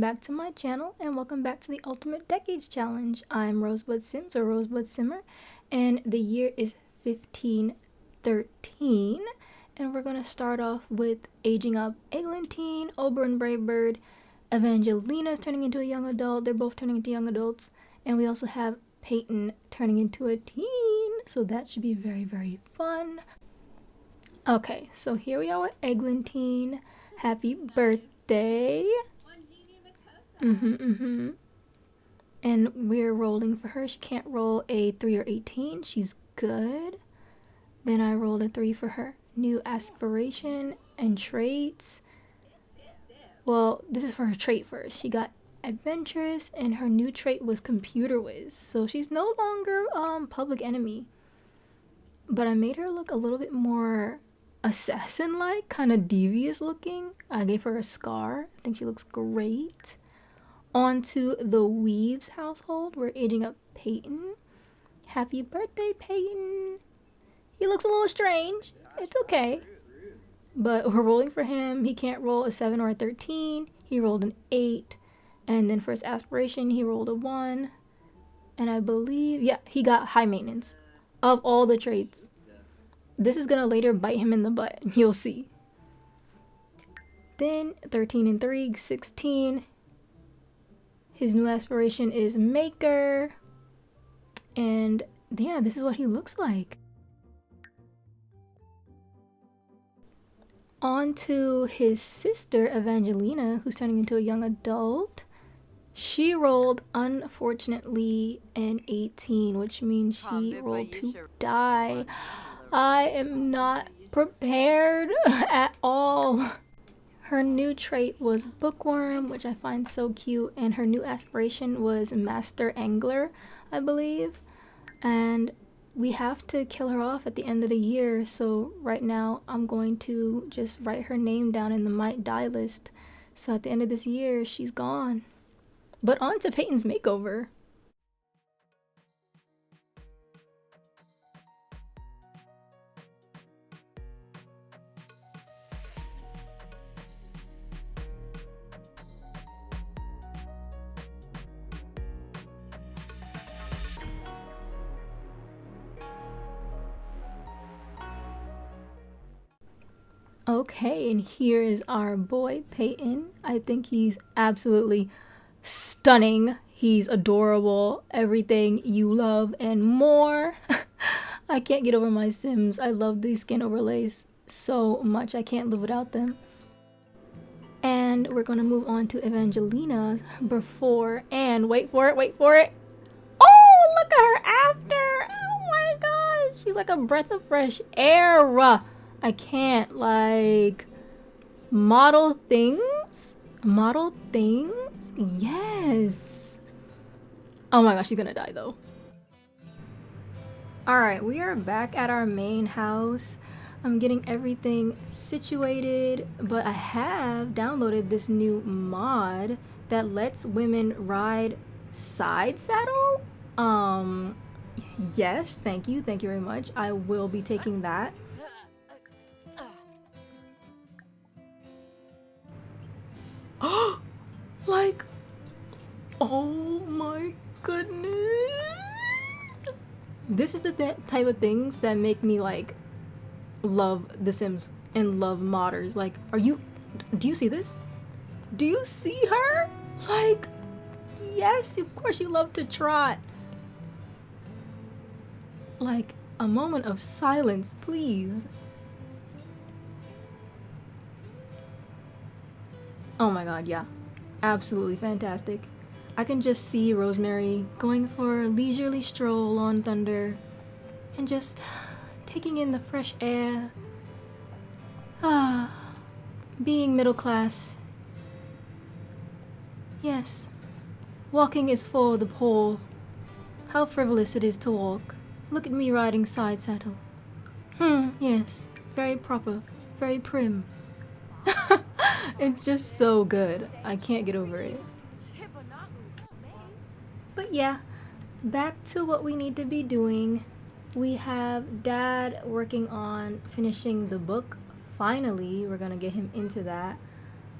back to my channel and welcome back to the Ultimate Decades Challenge. I'm RoseBud Sims or RoseBud Simmer and the year is 1513 and we're going to start off with aging up Eglantine, Oberon Bravebird, Evangelina is turning into a young adult. They're both turning into young adults, and we also have Peyton turning into a teen, so that should be very, very fun. Okay, so here we are with Eglantine. Happy birthday. And we're rolling for her. She can't roll a 3 or 18. She's good. Then I rolled a 3 for her. New aspiration and traits. Well, this is for her trait first. She got adventurous and her new trait was computer whiz. So she's no longer public enemy. But I made her look a little bit more assassin-like, kind of devious looking. I gave her a scar. I think she looks great. On to the Weaves household. We're aging up Peyton. Happy birthday, Peyton. He looks a little strange. It's okay. But we're rolling for him. He can't roll a 7 or a 13. He rolled an 8. And then for his aspiration, he rolled a 1. And I believe, yeah, he got high maintenance of all the traits. This is going to later bite him in the butt. You'll see. Then 13 and 3, 16. His new aspiration is Maker. And yeah, this is what he looks like. On to his sister, Evangelina, who's turning into a young adult. She rolled, unfortunately, an 18, which means she rolled to die. I am not prepared at all. Her new trait was Bookworm, which I find so cute, and her new aspiration was Master Angler, I believe. And we have to kill her off at the end of the year, so right now I'm going to just write her name down in the might die list. So at the end of this year, she's gone. But on to Peyton's makeover. Okay, and here is our boy Peyton. I think he's absolutely stunning. He's adorable. Everything you love and more. I can't get over my Sims. I love these skin overlays so much. I can't live without them. And we're going to move on to Evangelina before, and wait for it. Oh, look at her after. Oh my gosh. She's like a breath of fresh air. I can't, like, model things? Yes. Oh my gosh, she's gonna die though. Alright, we are back at our main house. I'm getting everything situated, but I have downloaded this new mod that lets women ride side saddle. Yes, thank you very much. I will be taking that. Like, oh my goodness. This is the type of things that make me like love The Sims and love modders. Like, do you see this? Do you see her? Like, yes, of course you love to trot. Like, a moment of silence, please. Oh my god, yeah. Absolutely fantastic. I can just see Rosemary going for a leisurely stroll on Thunder and just taking in the fresh air. Being middle class. Yes. Walking is for the poor. How frivolous it is to walk. Look at me riding side saddle. Yes. Very proper. Very prim. It's just so good. I can't get over it. But yeah, back to what we need to be doing. We have Dad working on finishing the book. Finally, we're gonna get him into that.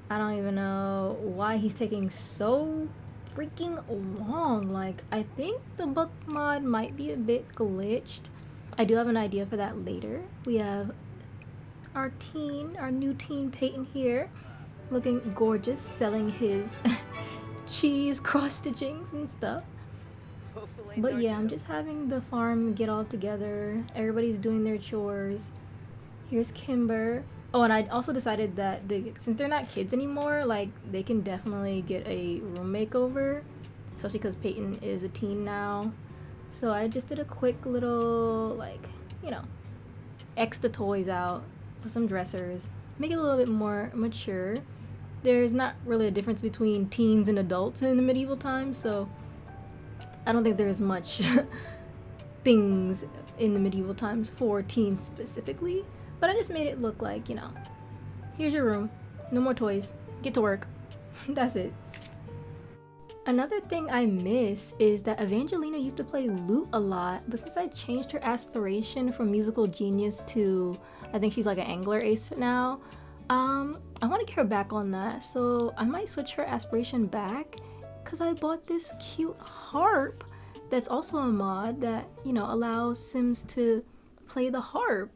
I don't even know why he's taking so freaking long. Like, I think the book mod might be a bit glitched. I do have an idea for that later. We have our new teen Peyton here, looking gorgeous, selling his cheese cross stitchings and stuff. But yeah, I'm just having the farm get all together. Everybody's doing their chores. Here's Kimber. Oh, and I also decided that since they're not kids anymore, like, they can definitely get a room makeover, especially because Peyton is a teen now. So I just did a quick little, like, you know, X the toys out, put some dressers, make it a little bit more mature. There's not really a difference between teens and adults in the medieval times, so I don't think there's much things in the medieval times for teens specifically. But I just made it look like, you know, here's your room, no more toys, get to work. That's it. Another thing I miss is that Evangelina used to play lute a lot, but since I changed her aspiration from musical genius to, I think she's like an angler ace now, I want to get her back on that, so I might switch her aspiration back, because I bought this cute harp that's also a mod that, you know, allows Sims to play the harp.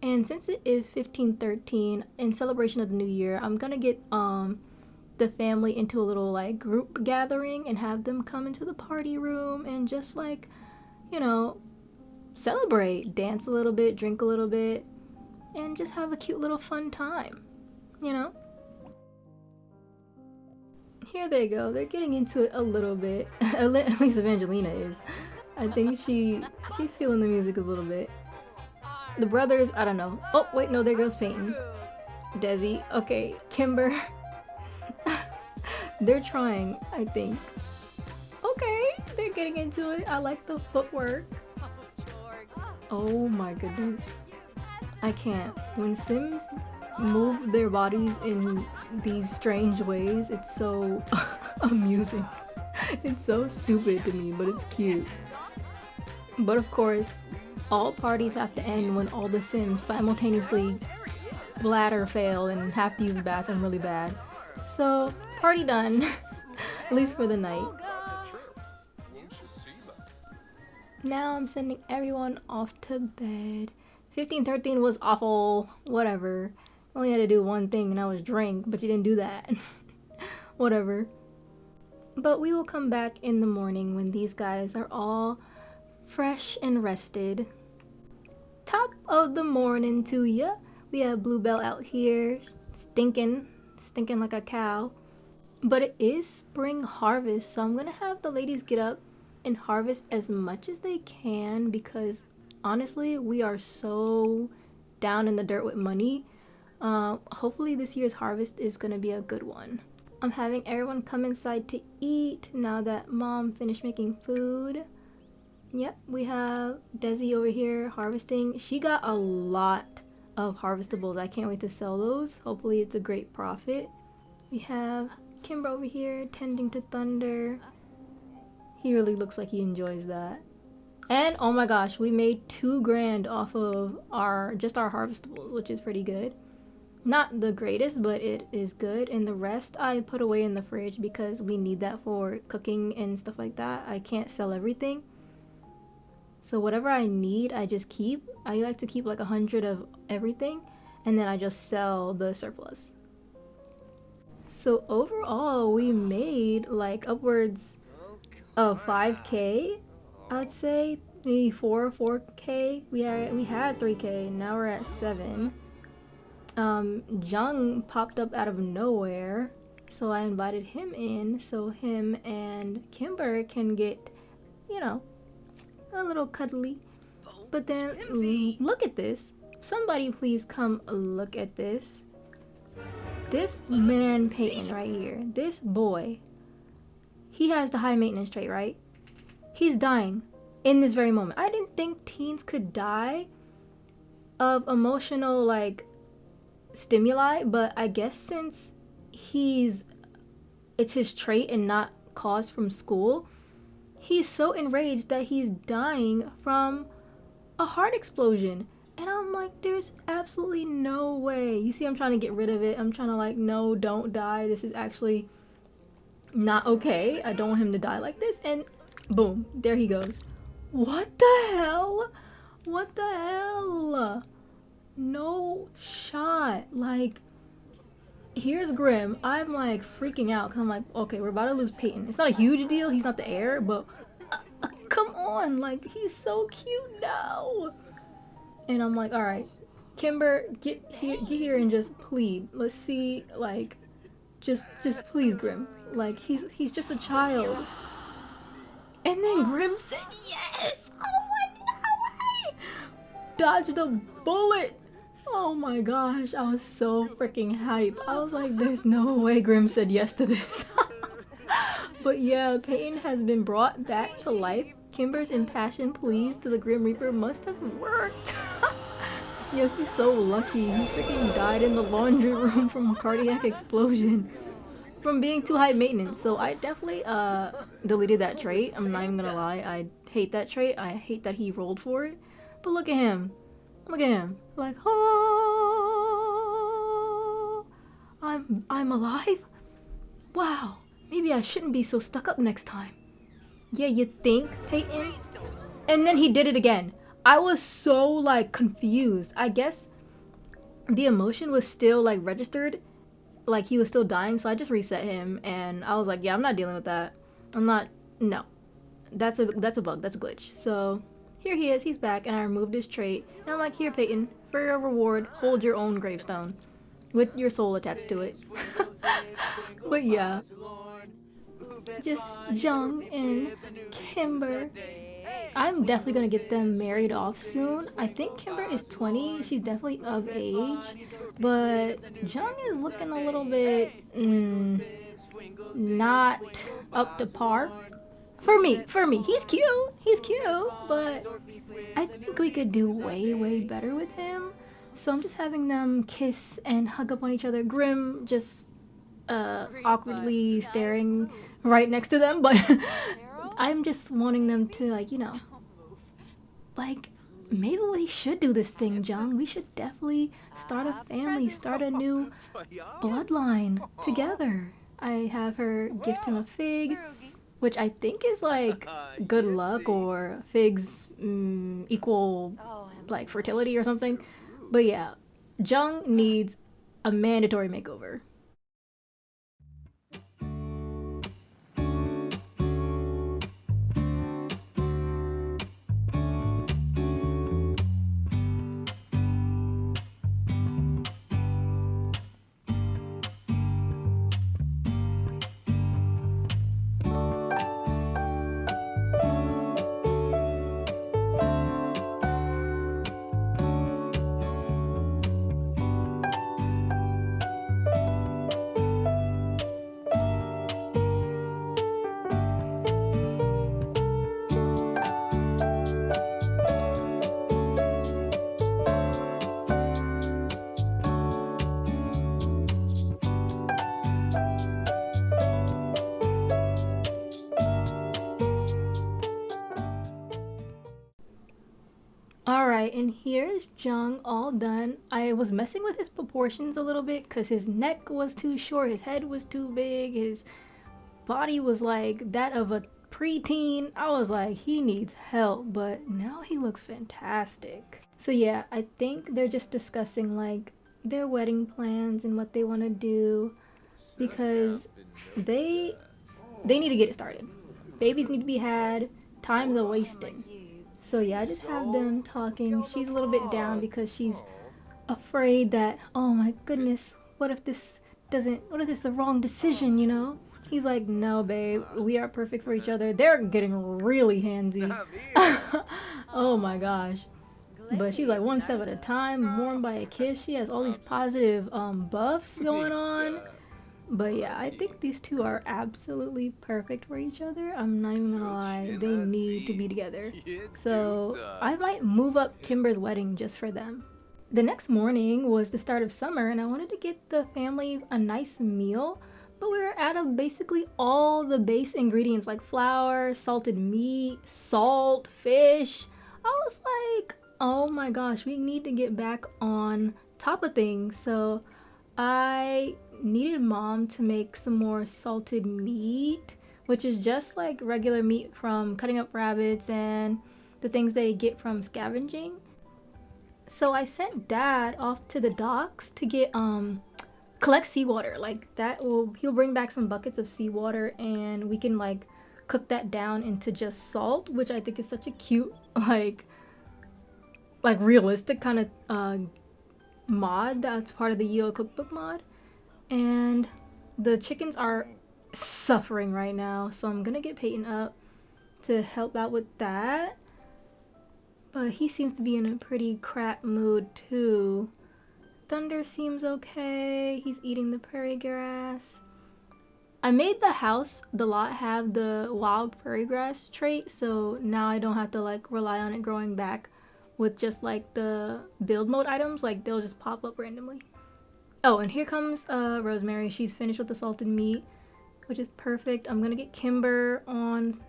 And since it is 1513 in celebration of the new year, I'm gonna get the family into a little like group gathering and have them come into the party room and just like, you know, celebrate, dance a little bit, drink a little bit, and just have a cute little fun time, you know? Here they go, they're getting into it a little bit. At least Evangelina is. I think she's feeling the music a little bit. The brothers, I don't know. Oh, wait, no, there goes Peyton. Desi, okay, Kimber. They're trying, I think. Okay, they're getting into it. I like the footwork. Oh my goodness. I can't. When Sims move their bodies in these strange ways, it's so amusing. It's so stupid to me, but it's cute. But of course, all parties have to end when all the Sims simultaneously bladder fail and have to use the bathroom really bad. So, party done. At least for the night. Now I'm sending everyone off to bed. 1513 was awful. Whatever. Only had to do one thing and that was drink, but you didn't do that. Whatever. But we will come back in the morning when these guys are all fresh and rested. Top of the morning to ya. We have Bluebell out here stinking like a cow. But it is spring harvest, so I'm gonna have the ladies get up and harvest as much as they can because honestly, we are so down in the dirt with money. Hopefully this year's harvest is gonna be a good one. I'm having everyone come inside to eat now that mom finished making food. Yep, we have Desi over here harvesting. She got a lot of harvestables. I can't wait to sell those. Hopefully it's a great profit. We have Kimber over here tending to Thunder. He really looks like he enjoys that. And oh my gosh, we made $2 grand off of our harvestables, which is pretty good. Not the greatest, but it is good. And the rest I put away in the fridge because we need that for cooking and stuff like that. I can't sell everything. So whatever I need, I just keep. I like to keep like 100 of everything, and then I just sell the surplus. So overall, we made like upwards of 5K, I'd say. Maybe 4K. We had 3K, now we're at 7. Jung popped up out of nowhere, so I invited him in so him and Kimber can get, you know, a little cuddly. But then look at this. Somebody please come look at this. This man Peyton right here, this boy, he has the high maintenance trait, right? He's dying in this very moment. I didn't think teens could die of emotional like stimuli, but I guess since it's his trait and not caused from school, he's so enraged that he's dying from a heart explosion. And I'm like, there's absolutely no way. You see, I'm trying to get rid of it. I'm trying to like, no, don't die. This is actually not okay. I don't want him to die like this. And boom, there he goes. What the hell? What the hell? No shot. Like, here's Grim. I'm like freaking out because I'm like, okay, we're about to lose Peyton. It's not a huge deal. He's not the heir, but come on. Like, he's so cute now. And I'm like, all right, Kimber, get here and just plead. Let's see, like, just please, Grim. Like, he's just a child. And then Grim said yes. I was like, no way. Dodged a bullet. Oh my gosh, I was so freaking hyped. I was like, there's no way Grim said yes to this. But yeah, Peyton has been brought back to life. Kimber's impassioned pleas to the Grim Reaper must have worked. Yo, he's so lucky. He freaking died in the laundry room from a cardiac explosion. From being too high maintenance. So I definitely deleted that trait. I'm not even gonna lie. I hate that trait. I hate that he rolled for it. But look at him. Look at him. Like, oh, I'm alive? Wow. Maybe I shouldn't be so stuck up next time. Yeah, you think, Peyton? And then he did it again. I was so, like, confused. I guess the emotion was still, like, registered. Like, he was still dying, so I just reset him. And I was like, yeah, I'm not dealing with that. I'm not, no. That's a bug. That's a glitch. So, here he is. He's back, and I removed his trait. And I'm like, here, Peyton, for your reward, hold your own gravestone. With your soul attached to it. But yeah. Just Jung and Kimber. I'm definitely gonna get them married off soon. I think Kimber is 20. She's definitely of age. But Jung is looking a little bit not up to par. For me. He's cute. But I think we could do way better with him. So I'm just having them kiss and hug up on each other. Grim just awkwardly staring right next to them, but I'm just wanting them to, like, you know, like, maybe we should do this thing, Jung. We should definitely start a family, start a new bloodline together. I have her gift him a fig, which I think is like good luck, or figs equal like fertility or something. But yeah, Jung needs a mandatory makeover. Alright, and here's Jung all done. I was messing with his proportions a little bit because his neck was too short, his head was too big, his body was like that of a preteen. I was like, he needs help, but now he looks fantastic. So yeah, I think they're just discussing like their wedding plans and what they want to do, because they need to get it started. Babies need to be had, time's a wasting. So yeah, I just have them talking. She's a little bit down because she's afraid that, oh my goodness, what if this is the wrong decision, you know? He's like, no babe, we are perfect for each other. They're getting really handsy. Oh my gosh. But she's like, one step at a time, warmed by a kiss. She has all these positive buffs going on. But yeah, I think these two are absolutely perfect for each other. I'm not even gonna lie, they need to be together. So I might move up Kimber's wedding just for them. The next morning was the start of summer, and I wanted to get the family a nice meal, but we were out of basically all the base ingredients like flour, salted meat, salt, fish. I was like, Oh my gosh, we need to get back on top of things. So I needed mom to make some more salted meat, which is just like regular meat from cutting up rabbits and the things they get from scavenging. So I sent dad off to the docks to get collect seawater. Like he'll bring back some buckets of seawater and we can like cook that down into just salt, which I think is such a cute like realistic kind of mod that's part of the Yo cookbook mod. And the chickens are suffering right now, so I'm gonna get Peyton up to help out with that. But he seems to be in a pretty crap mood too. Thunder seems okay. He's eating the prairie grass. I made the lot have the wild prairie grass trait, so now I don't have to like rely on it growing back with just like the build mode items. Like they'll just pop up randomly. Oh, and here comes Rosemary. She's finished with the salted meat, which is perfect. I'm gonna get Kimber on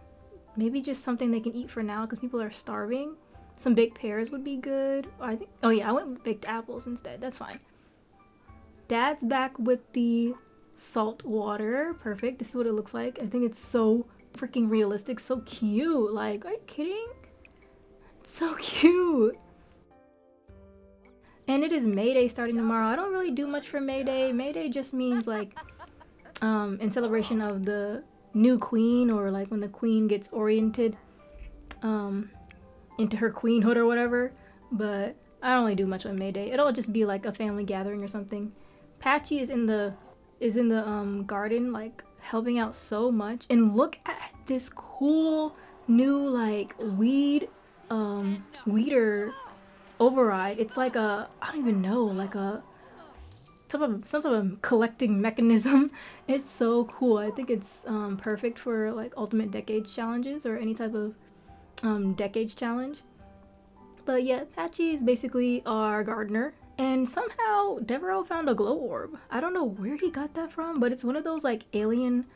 maybe just something they can eat for now because people are starving. Some baked pears would be good. Oh yeah, I went with baked apples instead. That's fine. Dad's back with the salt water. Perfect. This is what it looks like. I think it's so freaking realistic. So cute. Like, are you kidding? It's so cute. And it is May Day starting tomorrow. I don't really do much for May Day. May Day just means like in celebration of the new queen, or like when the queen gets oriented into her queenhood or whatever. But I don't really do much on May Day. It'll just be like a family gathering or something. Patchy is in the garden, like helping out so much. And look at this cool new like weeder override. It's like I don't even know, like some type of collecting mechanism. It's so cool. I think it's perfect for like ultimate decades challenges or any type of decades challenge. But yeah, Patchy is basically our gardener, and somehow Deveraux found a glow orb. I don't know where he got that from, but it's one of those like alien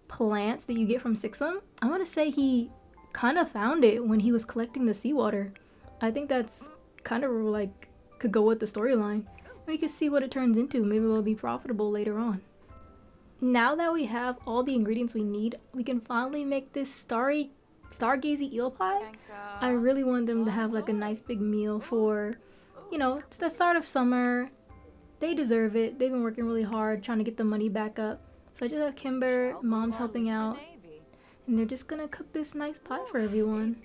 plants that you get from Sixum. I want to say he kind of found it when he was collecting the seawater. I think that's kind of like could go with the storyline. We could see what it turns into. Maybe it'll be profitable later on. Now that we have all the ingredients we need, we can finally make this stargazy eel pie. I really want them to have like a nice big meal for, you know, it's the start of summer. They deserve it. They've been working really hard trying to get the money back up. So I just have Kimber, mom's helping out, and they're just gonna cook this nice pie for everyone.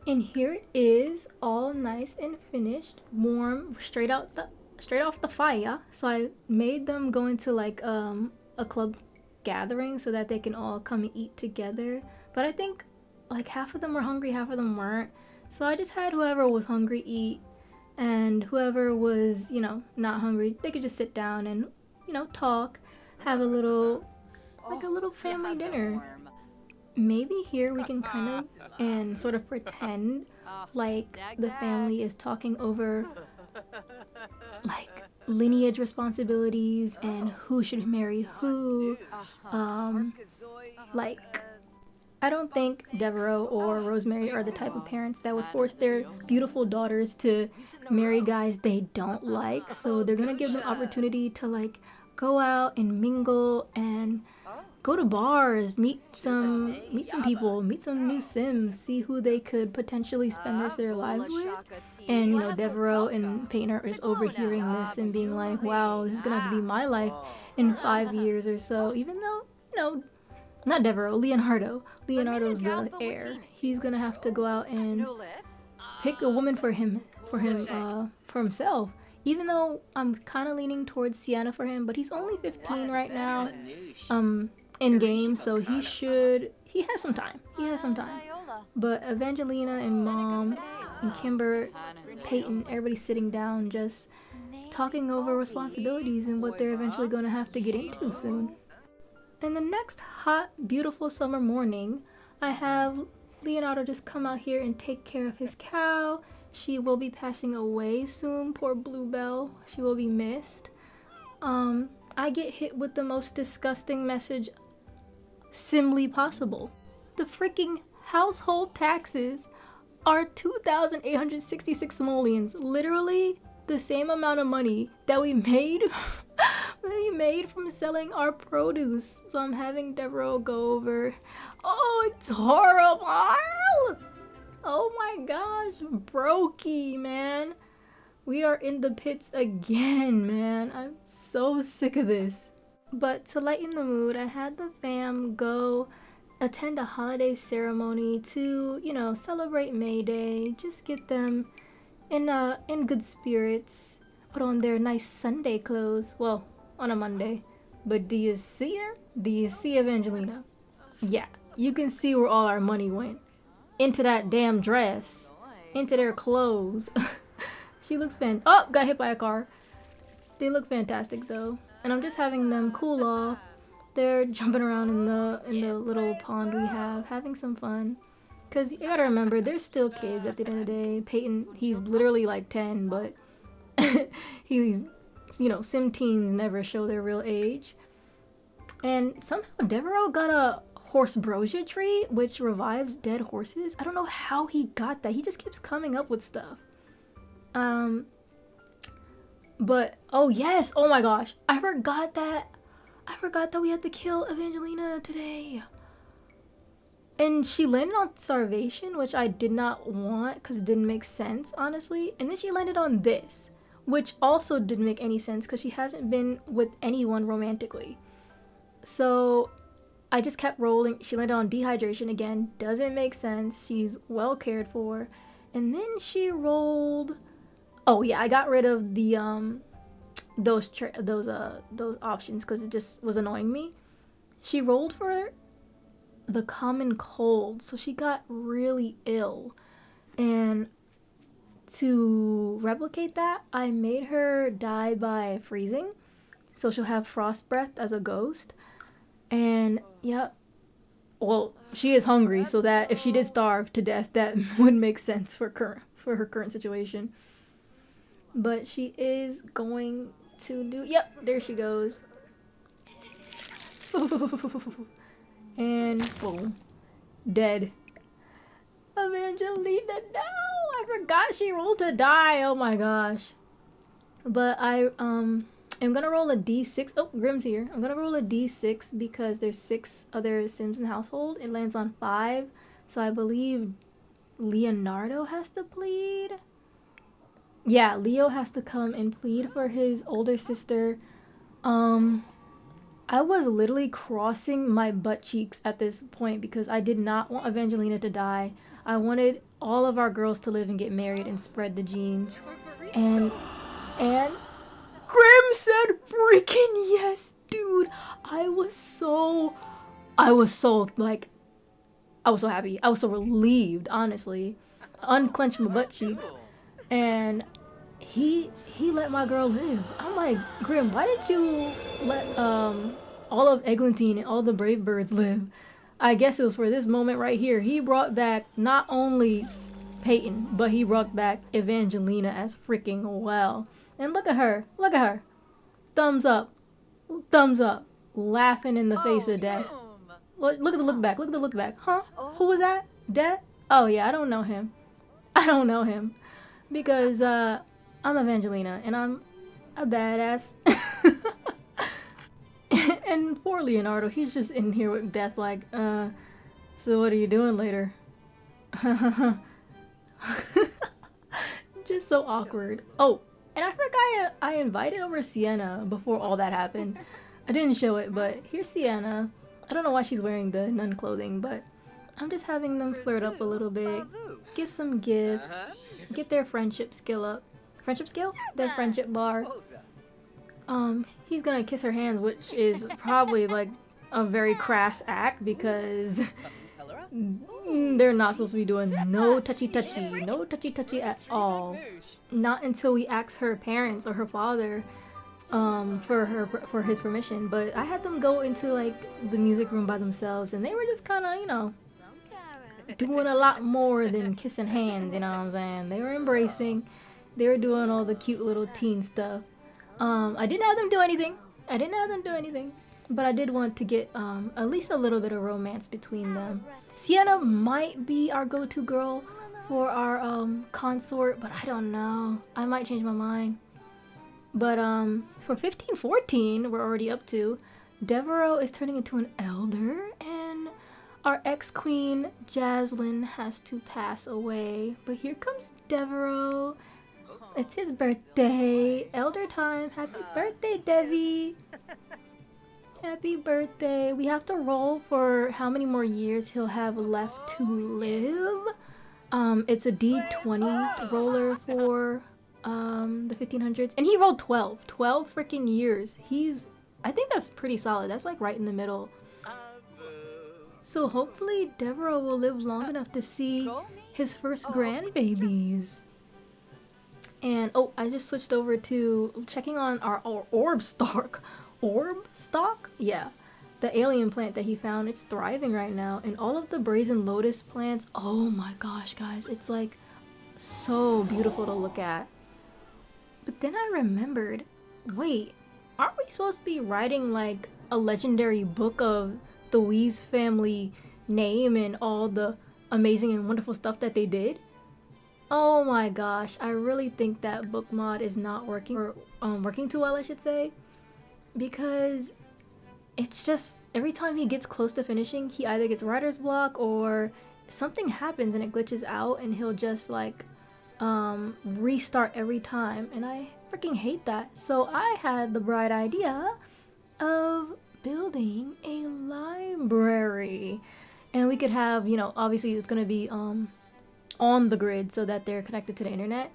And here it is, all nice and finished, warm, straight off the fire. So I made them go into like a club gathering so that they can all come and eat together. But I think like half of them were hungry, half of them weren't. So I just had whoever was hungry eat, and whoever was, you know, not hungry, they could just sit down and, you know, talk, have a little family dinner. Maybe here we can kind of and sort of pretend like the family is talking over like lineage responsibilities and who should marry who. Like, I don't think Deveraux or Rosemary are the type of parents that would force their beautiful daughters to marry guys they don't like. So they're gonna give them opportunity to like go out and mingle and go to bars, meet some people, meet some new Sims, see who they could potentially spend the rest of their lives with. And you know, Deveraux and Peyton are just overhearing this and being like, wow, this is gonna have to be my life in 5 years or so. Even though, you know, not Deveraux, Leonardo's the heir. He's gonna have to go out and pick a woman for himself. Even though I'm kind of leaning towards Sienna for him, but he's only 15 right now, in game, so he has some time. But Evangelina and mom and Kimber, Peyton, everybody's sitting down just talking over responsibilities and what they're eventually going to have to get into soon. In the next hot, beautiful summer morning, I have Leonardo just come out here and take care of his cow. She will be passing away soon, poor Bluebell. She will be missed. I get hit with the most disgusting message simply possible. The freaking household taxes are 2,866 simoleons. Literally the same amount of money that we made from selling our produce. So I'm having Deveraux go over. Oh, it's horrible. Oh my gosh, brokey, man. We are in the pits again, man. I'm so sick of this. But to lighten the mood, I had the fam go attend a holiday ceremony to, you know, celebrate May Day. Just get them in good spirits. Put on their nice Sunday clothes. Well, on a Monday. But do you see her? Do you see Evangelina? Yeah, you can see where all our money went. Into that damn dress. Into their clothes. She looks oh, got hit by a car. They look fantastic though. And I'm just having them cool off. They're jumping around in the little pond we have, having some fun. Cause you gotta remember, they're still kids at the end of the day. Peyton, he's literally like 10, but he's, you know, sim teens never show their real age. And somehow Deveraux got a horsebrosia tree, which revives dead horses. I don't know how he got that. He just keeps coming up with stuff. But oh yes, oh my gosh, I forgot that we had to kill Evangelina today. And she landed on starvation, which I did not want because it didn't make sense, honestly. And then she landed on this, which also didn't make any sense because she hasn't been with anyone romantically. So I just kept rolling. She landed on dehydration again. Doesn't make sense. She's well cared for. And then she rolled. Oh yeah, I got rid of the those options because it just was annoying me. She rolled for the common cold, so she got really ill. And to replicate that, I made her die by freezing, so she'll have frost breath as a ghost. And yeah, well, she is hungry, so that if she did starve to death, that would make sense for her current situation. But she is going to do, yep, there she goes. And boom, dead. Evangelina, no, I forgot she rolled to die. Oh my gosh. But I am gonna roll a d6. Oh, Grim's here. I'm gonna roll a d6 because there's 6 other Sims in the household. It lands on 5, so I believe Leonardo has to plead. Yeah, Leo has to come and plead for his older sister. I was literally crossing my butt cheeks at this point because I did not want Evangelina to die. I wanted all of our girls to live and get married and spread the genes. And Grim said freaking yes, dude. I was so happy. I was so relieved, honestly. Unclenched my butt cheeks. And he let my girl live. I'm like, Grim, why did you let all of Eglantine and all the brave birds live? I guess it was for this moment right here. He brought back not only Peyton, but he brought back Evangelina as freaking well. And look at her. Look at her. Thumbs up. Thumbs up. Laughing in the face of death. Look at the look back. Look at the look back. Huh? Who was that? Death? Oh yeah, I don't know him. I don't know him. Because I'm Evangelina and I'm a badass. And poor Leonardo, he's just in here with Death like, so what are you doing later? Just so awkward. Oh, and I forgot I invited over Sienna before all that happened. I didn't show it, but here's Sienna. I don't know why she's wearing the nun clothing, but I'm just having them flirt up a little bit, give some gifts, get their friendship skill up. Friendship skill? Their friendship bar. He's gonna kiss her hands, which is probably like a very crass act because they're not supposed to be doing no touchy at all. Not until we ask her parents or her father for his permission. But I had them go into like the music room by themselves, and they were just kind of, you know, doing a lot more than kissing hands. You know what I'm saying? They were embracing. They were doing all the cute little teen stuff. I didn't have them do anything. But I did want to get at least a little bit of romance between them. Sienna might be our go-to girl for our consort, but I don't know. I might change my mind. But for 1514, we're already up to. Deveraux is turning into an elder, and our ex-queen Jaslyn has to pass away. But here comes Deveraux. It's his birthday. Elder time. Happy birthday, Devi. Happy birthday. We have to roll for how many more years he'll have left to live. It's a D20 roller for the 1500s, and he rolled 12 freaking years. I think that's pretty solid. That's like right in the middle. So hopefully Deveraux will live long enough to see his first grandbabies. And oh, I just switched over to checking on our orb stock. Orb stock? Yeah. The alien plant that he found, it's thriving right now. And all of the brazen lotus plants, oh my gosh, guys, it's like so beautiful to look at. But then I remembered, wait, aren't we supposed to be writing like a legendary book of the Weeze family name and all the amazing and wonderful stuff that they did? Oh my gosh, I really think that book mod is not working, or working too well, I should say, because it's just every time he gets close to finishing, he either gets writer's block or something happens and it glitches out, and he'll just like restart every time, and I freaking hate that. So I had the bright idea of building a library, and we could have, you know, obviously it's gonna be on the grid so that they're connected to the internet,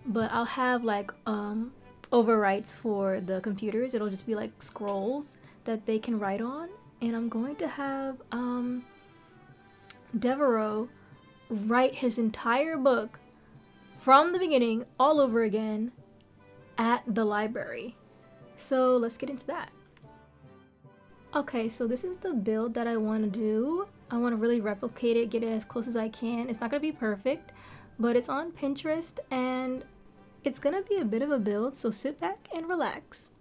but I'll have like overwrites for the computers. It'll just be like scrolls that they can write on, and I'm going to have Deveraux write his entire book from the beginning all over again at the library. So let's get into that. Okay, so this is the build that I want to do. I want to really replicate it, get it as close as I can. It's not going to be perfect, but it's on Pinterest and it's going to be a bit of a build, so sit back and relax.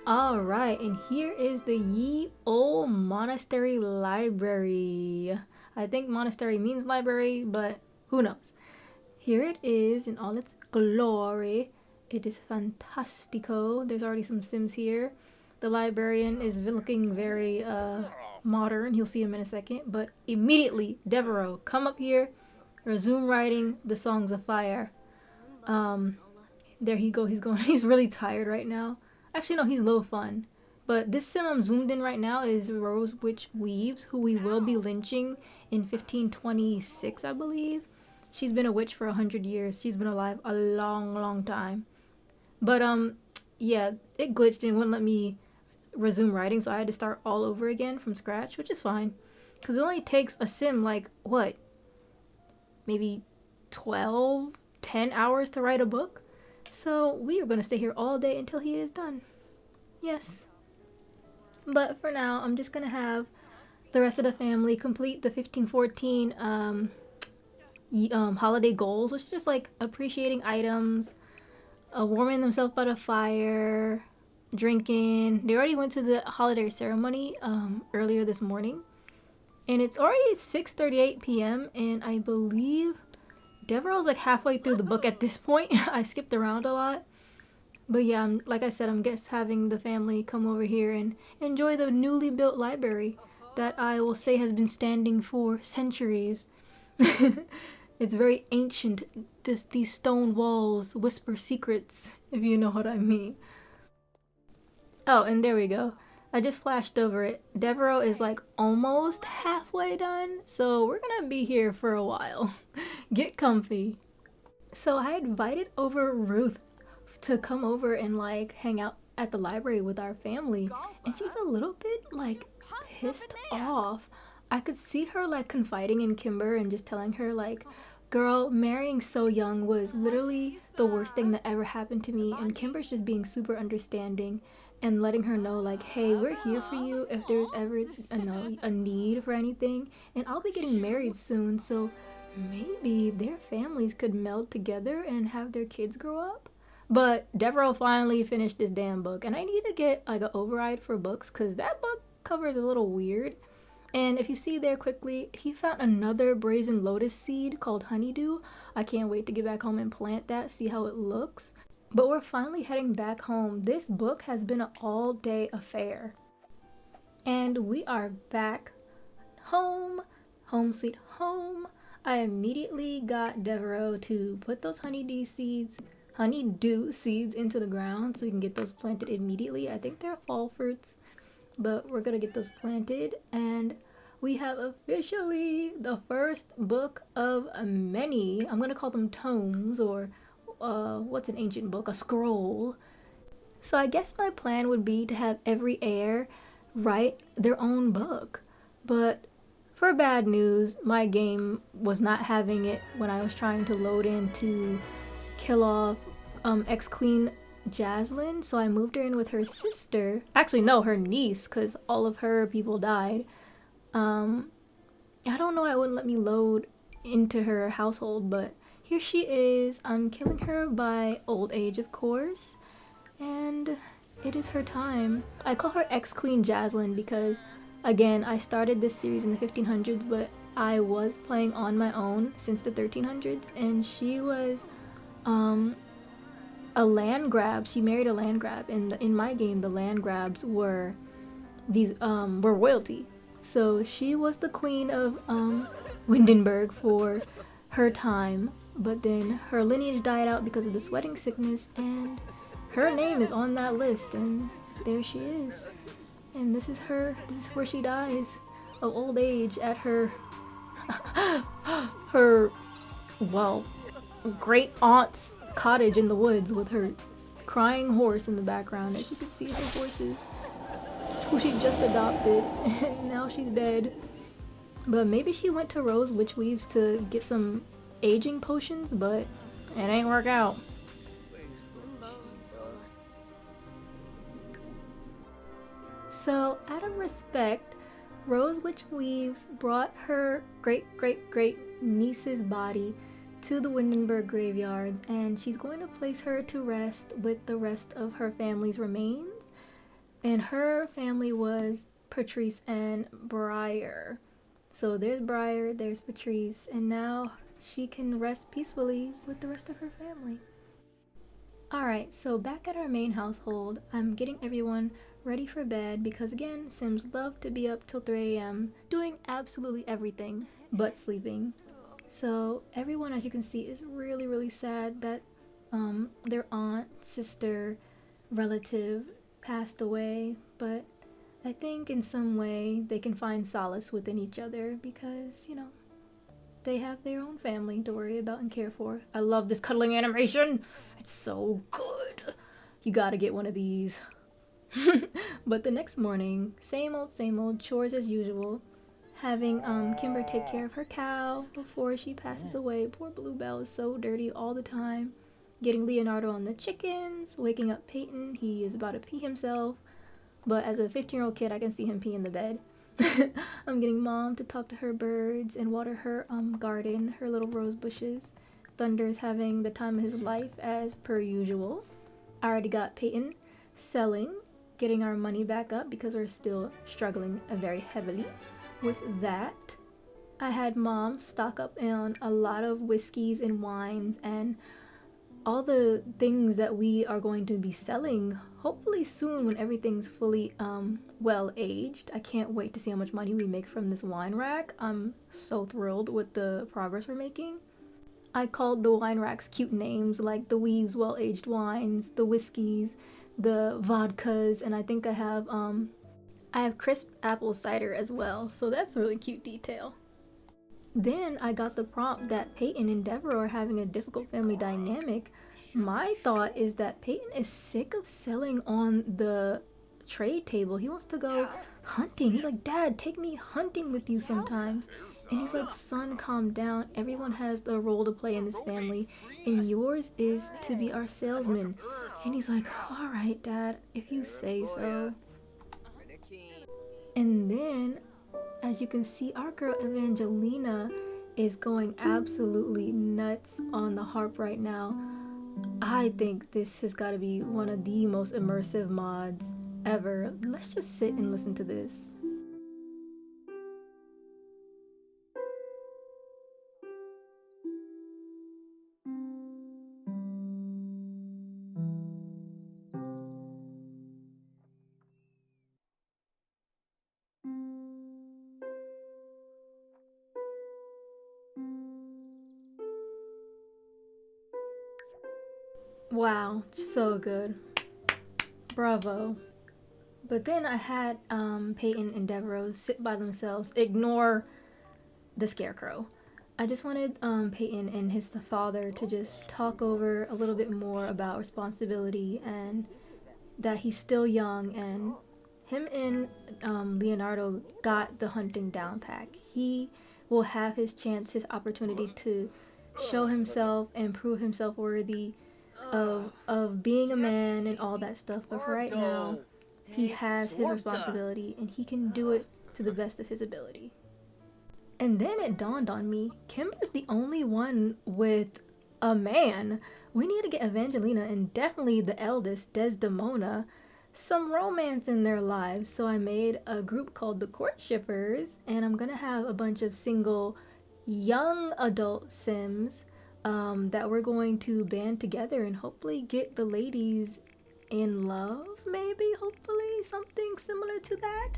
Alright, and here is the ye old monastery library. I think monastery means library, but who knows. Here it is in all its glory. It is fantastico. There's already some Sims here. The librarian is looking very modern. You'll see him in a second. But immediately, Deveraux, come up here. Resume writing the Songs of Fire. There he go. He's going. He's really tired right now. Actually, no, he's low fun. But this sim I'm zoomed in right now is Rose Witch Weaves, who we will be lynching in 1526, I believe. She's been a witch for 100 years. She's been alive a long, long time. But, yeah, it glitched and wouldn't let me resume writing, so I had to start all over again from scratch, which is fine. Because it only takes a sim, like, what? Maybe 12, 10 hours to write a book? So we are going to stay here all day until he is done. Yes. But for now, I'm just going to have the rest of the family complete the 1514 holiday goals, which is just like appreciating items, warming themselves by the fire, drinking. They already went to the holiday ceremony earlier this morning. And it's already 6:38 p.m. and I believe Deveraux's like halfway through the book at this point. I skipped around a lot. But yeah, like I said, I'm just having the family come over here and enjoy the newly built library that I will say has been standing for centuries. It's very ancient. These stone walls whisper secrets, if you know what I mean. Oh, and there we go. I just flashed over it. Deveraux is like almost halfway done, so we're gonna be here for a while. Get comfy. So I invited over Ruth to come over and like hang out at the library with our family, and she's a little bit like pissed off. I could see her like confiding in Kimber and just telling her like, girl, marrying so young was literally the worst thing that ever happened to me, and Kimber's just being super understanding and letting her know like, hey, we're here for you if there's ever a need for anything, and I'll be getting married soon, so maybe their families could meld together and have their kids grow up. But Deveraux finally finished this damn book, and I need to get like an override for books because that book cover is a little weird. And if you see there quickly, he found another brazen lotus seed called honeydew. I can't wait to get back home and plant that, see how it looks. But we're finally heading back home. This book has been an all-day affair. And we are back home. Home sweet home. I immediately got Deveraux to put those honeydew seeds into the ground so we can get those planted immediately. I think they're fall fruits, but we're gonna get those planted, and we have officially the first book of many. I'm gonna call them tomes, or what's an ancient book? A scroll. So I guess my plan would be to have every heir write their own book, but for bad news, my game was not having it when I was trying to load in to kill off ex-queen Jaslyn, so I moved her in with her sister. Actually, no, her niece, because all of her people died. I don't know, it wouldn't let me load into her household, but here she is. I'm killing her by old age, of course, and it is her time. I call her ex-queen Jaslyn because, again, I started this series in the 1500s, but I was playing on my own since the 1300s, and she was a land grab. She married a land grab, and in my game the land grabs were were royalty. So she was the queen of Windenburg for her time, but then her lineage died out because of the sweating sickness, and her name is on that list, and there she is. And this is where she dies of old age at her great aunt's cottage in the woods with her crying horse in the background. As you can see, the horses who she just adopted, and now she's dead. But maybe she went to Rose Witch Weaves to get some aging potions, but it ain't work out. So, out of respect, Rose Witch Weaves brought her great niece's body to the Windenburg graveyards, and she's going to place her to rest with the rest of her family's remains. And her family was Patrice and Briar. So there's Briar, there's Patrice, and now she can rest peacefully with the rest of her family. Alright, so back at our main household, I'm getting everyone ready for bed because again, Sims love to be up till 3 a.m. doing absolutely everything but sleeping. So everyone, as you can see, is really, really sad that their aunt, sister, relative passed away, but I think in some way they can find solace within each other because, you know, they have their own family to worry about and care for. I love this cuddling animation. It's so good. You gotta get one of these. But the next morning, same old chores as usual. Having Kimber take care of her cow before she passes away. Poor Bluebell is so dirty all the time. Getting Leonardo on the chickens, waking up Peyton. He is about to pee himself. But as a 15-year-old kid, I can see him pee in the bed. I'm getting Mom to talk to her birds and water her garden, her little rose bushes. Thunder's having the time of his life as per usual. I already got Peyton selling, getting our money back up because we're still struggling very heavily with that. I had Mom stock up on a lot of whiskeys and wines and all the things that we are going to be selling hopefully soon when everything's fully well aged. I can't wait to see how much money we make from this wine rack. I'm so thrilled with the progress we're making. I called the wine racks cute names like the Weaves well aged wines, the whiskeys, the vodkas, and I think I have crisp apple cider as well, so that's a really cute detail. Then I got the prompt that Peyton and Deveraux are having a difficult family dynamic. My thought is that Peyton is sick of selling on the trade table. He wants to go hunting. He's like, Dad, take me hunting with you sometimes. And he's like, son, calm down. Everyone has a role to play in this family, and yours is to be our salesman. And he's like, all right, Dad, if you say so. And then, as you can see, our girl Evangelina is going absolutely nuts on the harp right now. I think this has got to be one of the most immersive mods ever. Let's just sit and listen to this. Wow, so good. Bravo. But then I had Peyton and Deveraux sit by themselves, ignore the scarecrow. I just wanted Peyton and his father to just talk over a little bit more about responsibility and that he's still young, and him and Leonardo got the hunting down pack. He will have his chance, his opportunity to show himself and prove himself worthy of being a man and all that stuff, but for right now he has his responsibility and he can do it to the best of his ability. And then it dawned on me, Kimber's the only one with a man. We need to get Evangelina and definitely the eldest, Desdemona, some romance in their lives. So I made a group called the Courtshippers, and I'm gonna have a bunch of single young adult Sims that we're going to band together and hopefully get the ladies in love, maybe, hopefully, something similar to that.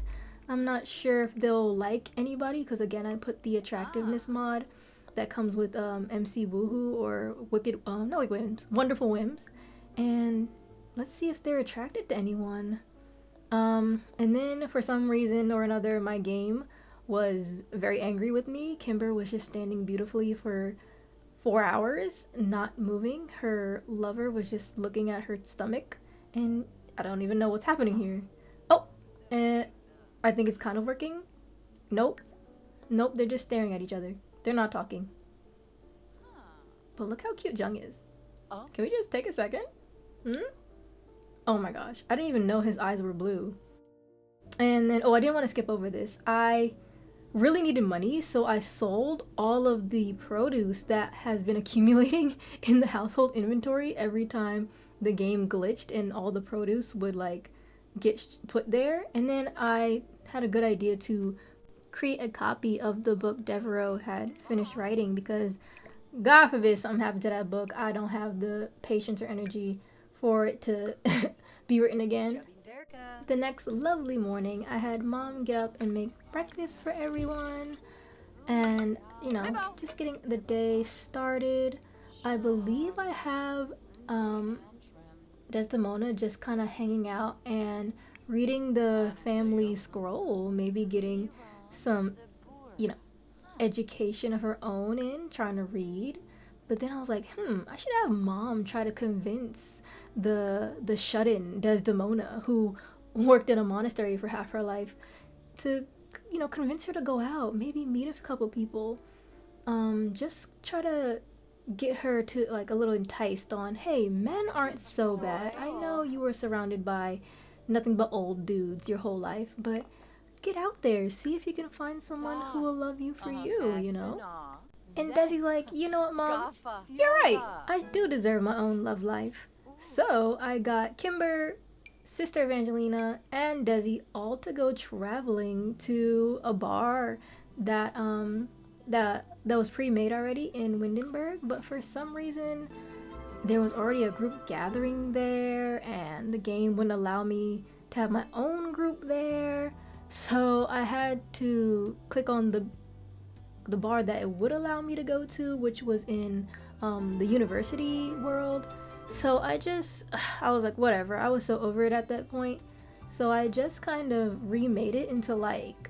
I'm not sure if they'll like anybody, because again, I put the attractiveness mod that comes with MC Woohoo or Wonderful Whims, and let's see if they're attracted to anyone. And then for some reason or another, my game was very angry with me. Kimber was just standing beautifully for 4 hours, not moving. Her lover was just looking at her stomach, and I don't even know what's happening here. Oh, and I think it's kind of working. Nope, they're just staring at each other. They're not talking. But look how cute Jung is. Can we just take a second? Oh my gosh, I didn't even know his eyes were blue. And then, I didn't want to skip over this. I really needed money, so I sold all of the produce that has been accumulating in the household inventory every time the game glitched and all the produce would like get put there. And then I had a good idea to create a copy of the book Deveraux had finished writing, because God forbid something happened to that book. I don't have the patience or energy for it to be written again. The next lovely morning, I had Mom get up and make breakfast for everyone. And, you know, just getting the day started. I believe I have Desdemona just kind of hanging out and reading the family scroll, maybe getting some, you know, education of her own in trying to read. But then I was like, I should have Mom try to convince the shut-in Desdemona, who worked in a monastery for half her life, to, you know, convince her to go out, maybe meet a couple people, just try to get her to, like, a little enticed on, hey, men aren't so bad. I know you were surrounded by nothing but old dudes your whole life, but get out there, see if you can find someone who will love you for you, you know? And Desi's like, you know what, Mom? You're right. I do deserve my own love life. So I got Kimber, Sister Evangelina, and Desi all to go traveling to a bar that was pre-made already in Windenburg, but for some reason there was already a group gathering there, and the game wouldn't allow me to have my own group there. So I had to click on the bar that it would allow me to go to, which was in the university world. So I was like, whatever. I was so over it at that point. So I just kind of remade it into like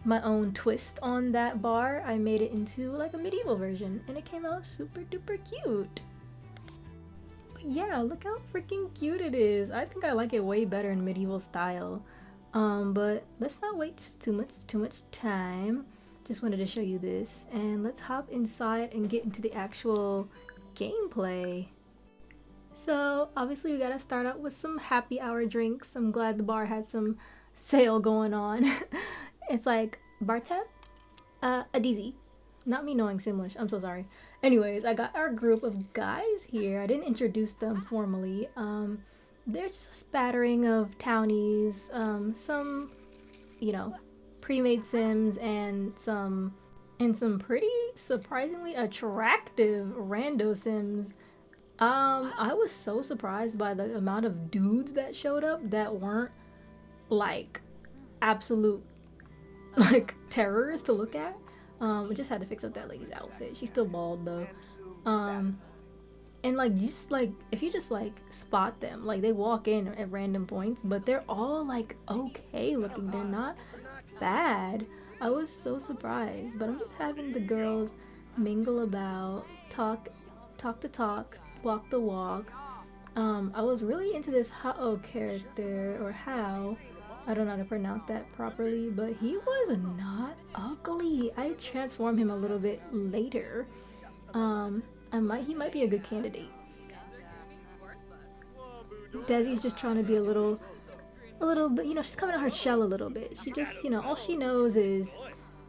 my own twist on that bar. I made it into like a medieval version, and it came out super duper cute. But yeah, look how freaking cute it is. I think I like it way better in medieval style. But let's not waste too much time. Just wanted to show you this, and let's hop inside and get into the actual gameplay. So obviously we gotta start out with some happy hour drinks. I'm glad the bar had some sale going on. It's like Bartep, a DZ. Not me knowing Simlish, I'm so sorry. Anyways, I got our group of guys here. I didn't introduce them formally. There's just a spattering of townies, some, you know, pre-made sims, and some pretty surprisingly attractive rando sims. I was so surprised by the amount of dudes that showed up that weren't like absolute like terrors to look at. We just had to fix up that lady's outfit. She's still bald though. And like just like if you just like spot them, like they walk in at random points, but they're all like okay looking. They're not bad. I was so surprised, but I'm just having the girls mingle about, talk the talk, walk the walk. I was really into this Hao character, or How. I don't know how to pronounce that properly, but he was not ugly. I transformed him a little bit later. He might be a good candidate. Desi's just trying to be a little bit, you know, she's coming out her shell a little bit. She just, you know, all she knows is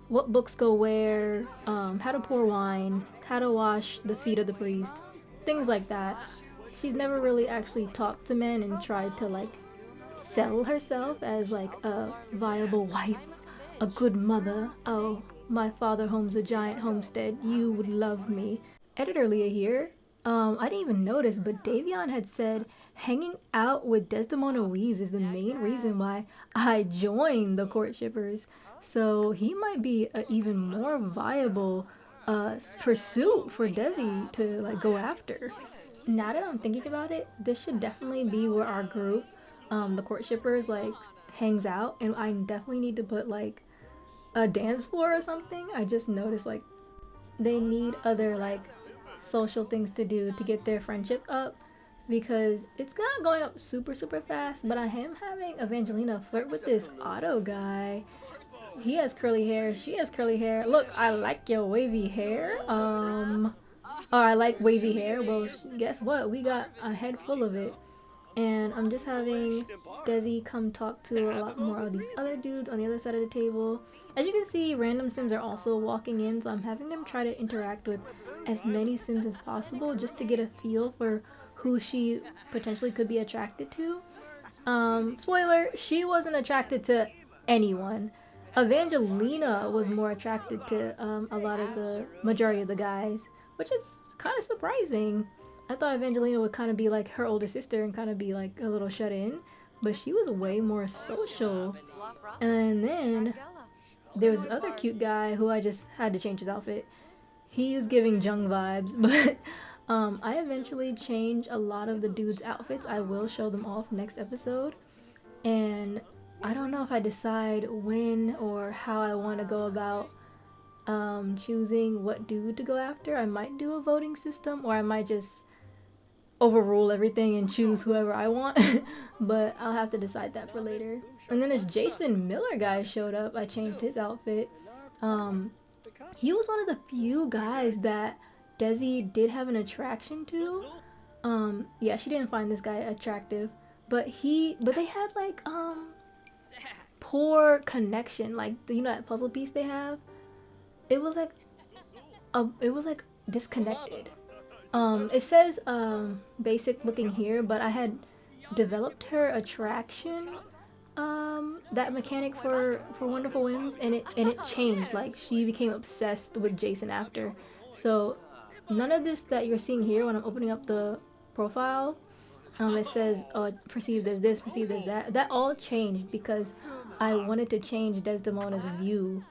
what books go where, how to pour wine, how to wash the feet of the priest, things like that. She's never really actually talked to men and tried to like sell herself as like a viable wife, a good mother. Oh, my father owns a giant homestead. You would love me. Editor Leah here. I didn't even notice, but Davion had said hanging out with Desdemona Weaves is the main reason why I joined the Courtshippers. So he might be an even more viable pursuit for Desi to like go after. Now that I'm thinking about it, this should definitely be where our group, the Courtshippers, like hangs out, and I definitely need to put like a dance floor or something. I just noticed like they need other like social things to do to get their friendship up, because it's not going up super fast. But I am having Evangelina flirt with this Otto guy. He has curly hair, she has curly hair. Look, I like your wavy hair. I like wavy hair. Well, guess what, we got a head full of it. And I'm just having Desi come talk to a lot more of these other dudes on the other side of the table. As you can see, random sims are also walking in, so I'm having them try to interact with as many sims as possible just to get a feel for who she potentially could be attracted to. Spoiler, she wasn't attracted to anyone. Evangelina was more attracted to a lot of the majority of the guys, which is kind of surprising. I thought Evangelina would kind of be like her older sister and kind of be like a little shut in, but she was way more social. And then there was this other cute guy who I just had to change his outfit. He was giving Jung vibes, but I eventually changed a lot of the dudes' outfits. I will show them off next episode. And I don't know if I decide when or how I want to go about choosing what dude to go after. I might do a voting system, or I might just overrule everything and choose whoever I want. But I'll have to decide that for later. And then this Jason Miller guy showed up. I changed his outfit. He was one of the few guys that Desi did have an attraction to. Yeah, she didn't find this guy attractive, but they had like poor connection. Like, you know that puzzle piece they have? It was like disconnected. It says basic looking here, but I had developed her attraction, that mechanic for Wonderful Whims, and it changed. Like, she became obsessed with Jason after. So none of this that you're seeing here when I'm opening up the profile, it says perceived as this, perceived as that. That all changed because I wanted to change Desdemona's view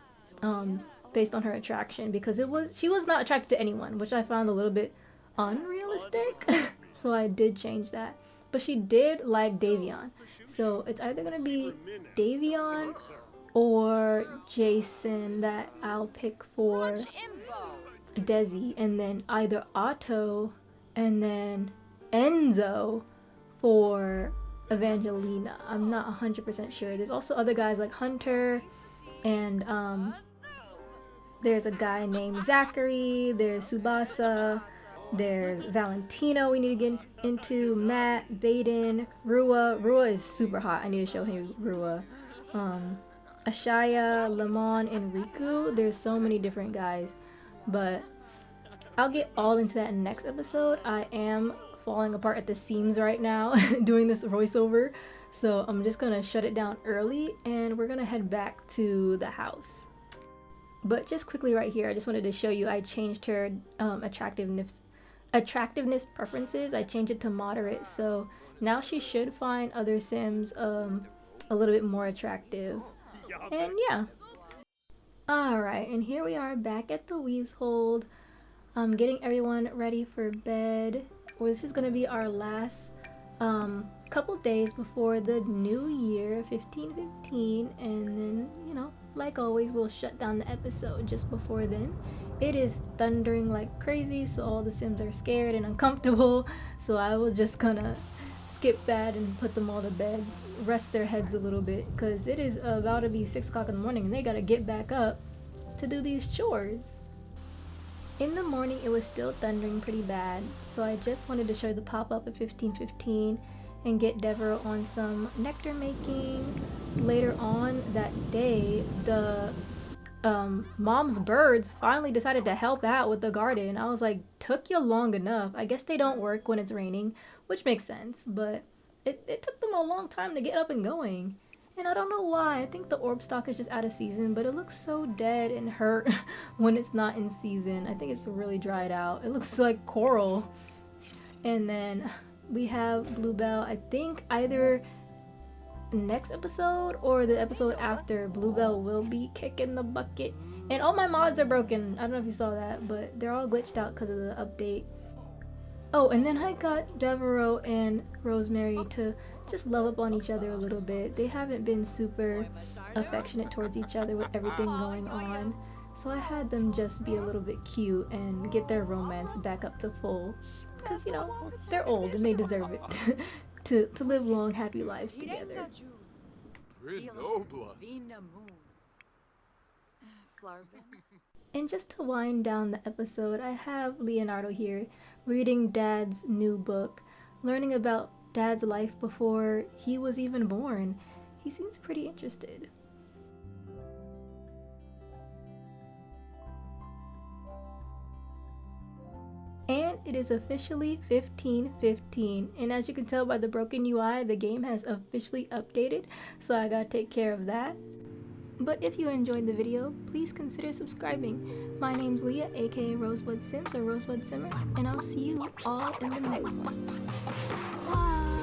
based on her attraction, because she was not attracted to anyone, which I found a little bit unrealistic. So I did change that. But she did like Davion. So it's either gonna be Davion or Jason that I'll pick for Desi, and then either Otto and then Enzo for Evangelina. I'm not 100% sure. There's also other guys like Hunter, and there's a guy named Zachary, there's Subasa, there's Valentino we need to get into, Matt, Baden, Rua. Rua is super hot. I need to show him Rua. Ashaya, Lamon, and Riku. There's so many different guys, but I'll get all into that next episode. I am falling apart at the seams right now doing this voiceover, so I'm just gonna shut it down early and we're gonna head back to the house. But just quickly right here, I just wanted to show you I changed her attractiveness preferences. I changed it to moderate, so now she should find other Sims a little bit more attractive. And yeah. Alright, and here we are back at the Weaves Hold. I'm getting everyone ready for bed. Well, this is going to be our last couple days before the new year, 15/15, and then, you know, like always, we'll shut down the episode just before then. It is thundering like crazy, so all the Sims are scared and uncomfortable, so I will just kind of skip that and put them all to bed, rest their heads a little bit, because it is about to be 6 o'clock in the morning and they gotta get back up to do these chores. In the morning it was still thundering pretty bad, so I just wanted to show the pop-up at 15:15 and get Deveraux on some nectar making. Later on that day, the mom's birds finally decided to help out with the garden. I was like, took you long enough. I guess they don't work when it's raining, which makes sense, but it took them a long time to get up and going. And I don't know why. I think the orb stock is just out of season, but it looks so dead and hurt when it's not in season. I think it's really dried out. It looks like coral. And then we have Bluebell. I think either next episode or the episode after, Bluebell will be kicking the bucket. And all my mods are broken. I don't know if you saw that, but they're all glitched out because of the update. Oh, and then I got Deveraux and Rosemary to just love up on each other a little bit. They haven't been super affectionate towards each other with everything going on, so I had them just be a little bit cute and get their romance back up to full, because, you know, they're old and they deserve it to live long, happy lives together. And just to wind down the episode, I have Leonardo here reading Dad's new book, learning about Dad's life before he was even born. He seems pretty interested. And it is officially 15:15, and as you can tell by the broken UI, the game has officially updated, so I gotta take care of that. But if you enjoyed the video, please consider subscribing. My name's Leah, aka RoseBud Sims or RoseBud Simmer, and I'll see you all in the next one. Bye!